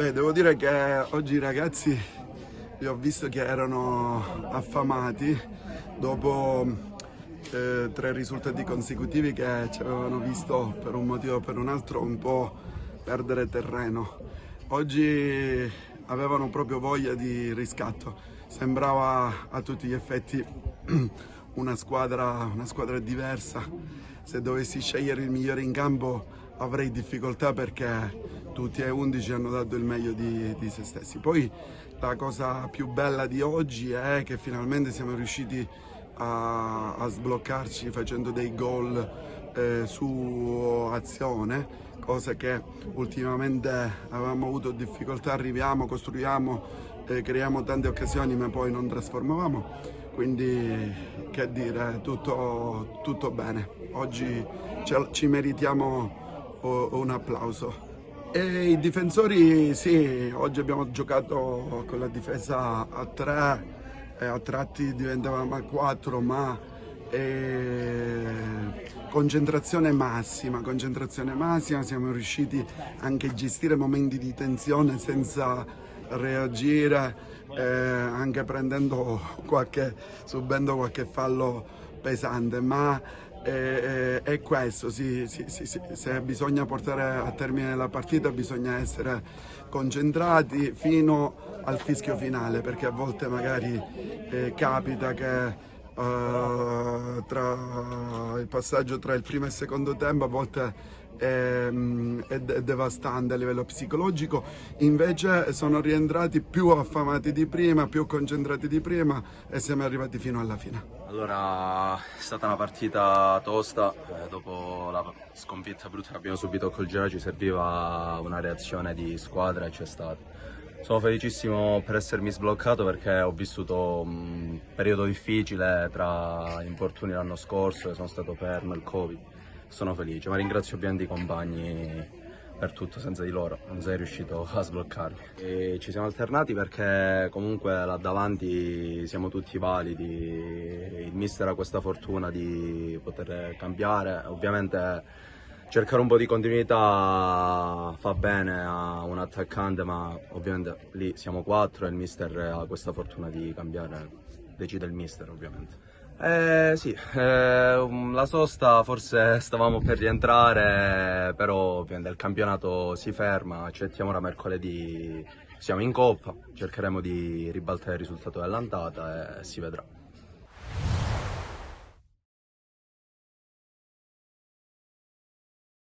Beh, devo dire che oggi i ragazzi li ho visto che erano affamati dopo 3 risultati consecutivi che ci avevano visto per un motivo o per un altro un po' perdere terreno. Oggi avevano proprio voglia di riscatto, sembrava a tutti gli effetti una squadra diversa. Se dovessi scegliere il migliore in campo avrei difficoltà perché tutti e 11 hanno dato il meglio di se stessi. Poi la cosa più bella di oggi è che finalmente siamo riusciti a sbloccarci facendo dei gol su azione, cosa che ultimamente avevamo avuto difficoltà, arriviamo, costruiamo, creiamo tante occasioni ma poi non trasformavamo. Quindi che dire, tutto bene. Oggi ci meritiamo un applauso. E i difensori, sì, oggi abbiamo giocato con la difesa a 3, a tratti diventavamo a 4, ma concentrazione massima, siamo riusciti anche a gestire momenti di tensione senza reagire, anche subendo qualche fallo pesante, ma è questo, se bisogna portare a termine la partita bisogna essere concentrati fino al fischio finale, perché a volte magari capita che tra il passaggio tra il primo e il secondo tempo a volte è devastante a livello psicologico. Invece sono rientrati più affamati di prima, più concentrati di prima e siamo arrivati fino alla fine. Allora, è stata una partita tosta, dopo la sconfitta brutta che abbiamo subito col Genoa ci serviva una reazione di squadra e c'è stata. Sono felicissimo per essermi sbloccato perché ho vissuto un periodo difficile tra infortuni l'anno scorso e sono stato fermo, il Covid. Sono felice, ma ringrazio ovviamente i compagni per tutto, senza di loro non sei riuscito a sbloccarmi. E ci siamo alternati perché comunque là davanti siamo tutti validi, il mister ha questa fortuna di poter cambiare, ovviamente cercare un po' di continuità fa bene a un attaccante, ma ovviamente lì siamo 4 e il mister ha questa fortuna di cambiare, decide il mister ovviamente. Sì, la sosta forse stavamo per rientrare, però ovviamente il campionato si ferma, accettiamo ora mercoledì, siamo in coppa, cercheremo di ribaltare il risultato dell'andata e si vedrà.